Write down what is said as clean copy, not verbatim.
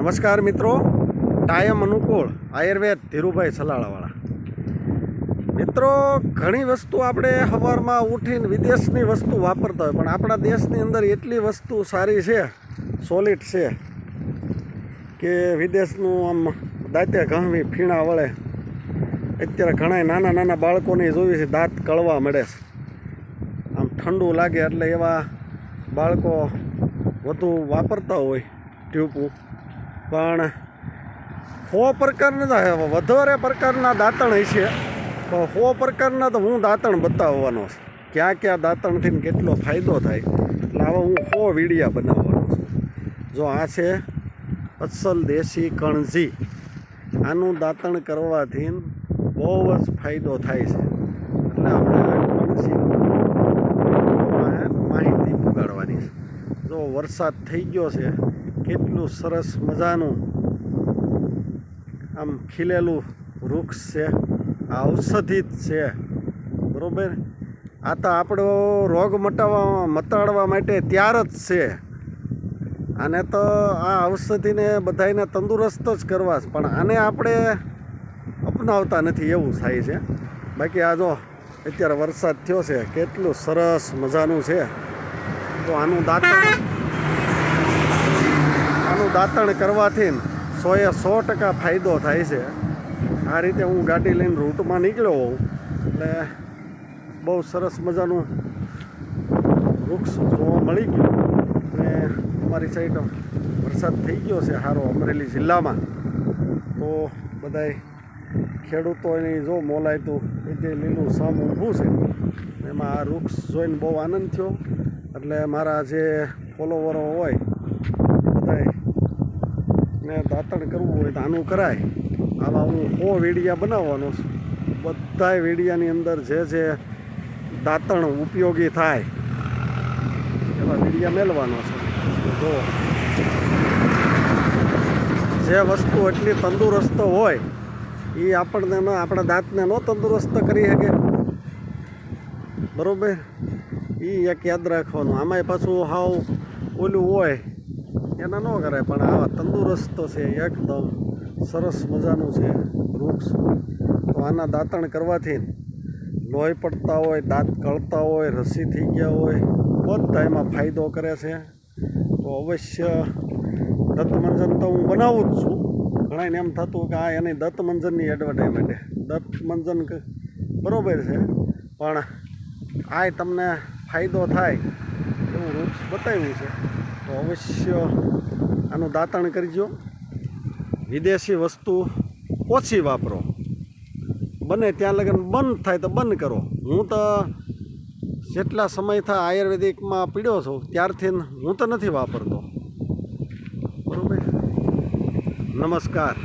નમસ્કાર મિત્રો, ટાયમ અનુકૂળ આયુર્વેદ ધીરુભાઈ સલાળાવાળા. મિત્રો, ઘણી વસ્તુ આપણે સવારમાં ઉઠીને વિદેશની વસ્તુ વાપરતા હોય, પણ આપણા દેશની અંદર એટલી વસ્તુ સારી છે, સોલિડ છે, કે વિદેશનું આમ દાંતે ઘાવી ફીણા વળે. અત્યારે ઘણા નાના નાના બાળકોને જોયું છે, દાંત કળવા મળે છે. આમ ઠંડુ લાગે એટલે એવા બાળકો વધુ વાપરતા હોય ટ્યુબ. પણ 100 પ્રકારના વધારે પ્રકારના દાંતણ હશે, તો 100 પ્રકારના તો હું દાંતણ બતાવવાનો છું. ક્યાં ક્યાં દાંતણથી કેટલો ફાયદો થાય, એટલે હવે હું 100 વિડીયા બનાવવાનો છું. જો આ છે અસલ દેશી કણજી. આનું દાંતણ કરવાથી બહુ જ ફાયદો થાય છે. એટલે આપણે કણજી માહિતી પુગાડવાની છે. જો વરસાદ થઈ ગયો છે, કેટલું સરસ મજાનું આમ ખીલેલું વૃક્ષ છે. આ ઔષધિ જ છે, બરાબર. આ તો આપણો રોગ મટાડવા માટે ત્યાર જ છે. આને તો આ ઔષધિને બધાને તંદુરસ્ત જ કરવા છે, પણ આને આપણે અપનાવતા નથી, એવું થાય છે. બાકી આ જો અત્યારે વરસાદ થયો છે, કેટલું સરસ મજાનું છે. તો આનું દાંતણ કરવાથી 100% ફાયદો થાય છે. આ રીતે હું ગાડી લઈને રૂટમાં નીકળ્યો હોઉં એટલે બહુ સરસ મજાનું વૃક્ષ જોવા મળી ગયું. અને અમારી સાઈડ વરસાદ થઈ ગયો છે સારો અમરેલી જિલ્લામાં. તો બધાય ખેડૂતોની જો મોલાયતું એ જે લીલું સામ ઊભું છે, એમાં આ વૃક્ષ જોઈને બહુ આનંદ થયો. એટલે મારા જે ફોલોવરો હોય બધાય ને દાંતણ કરવું હોય તો આનું કરાય. આવા હું 100 વિડીયા બનાવવાનો છું. બધાય વિડીયાની અંદર જે દાંતણ ઉપયોગી થાય એવા વિડીયા મેળવાનો છે. જો જે વસ્તુ એટલી તંદુરસ્ત હોય એ આપણને આપણા દાંતને ન તંદુરસ્ત કરી શકે, બરાબર. એ એક યાદ રાખવાનું. આમાંય પાછું હાવ ઓલું હોય એના ન કરાય, પણ આવા તંદુરસ્ત છે, એકદમ સરસ મજાનું છે વૃક્ષ. તો આના દાંતણ કરવાથી લોહી પડતા હોય, દાંત કળતા હોય, રસી થઈ ગયા હોય, બધા એમાં ફાયદો કરે છે. તો અવશ્ય દંતમંજન તો હું બનાવું જ છું. ઘણાને એમ થતું કે આ એની દંતમંજનની એડવર્ટાઇઝમેન્ટ. દંતમંજન બરાબર છે, પણ આ તમને ફાયદો થાય એવું વૃક્ષ બતાવ્યું છે. તો અવશ્ય આનું દાંતણ કરજો. વિદેશી વસ્તુ ઓછી વાપરો, બને ત્યાં લગન બંધ થાય તો બંધ કરો. હું તો જેટલા સમયથી આયુર્વેદિકમાં પીડ્યો છું ત્યારથી હું તો નથી વાપરતો, બરાબર. નમસ્કાર.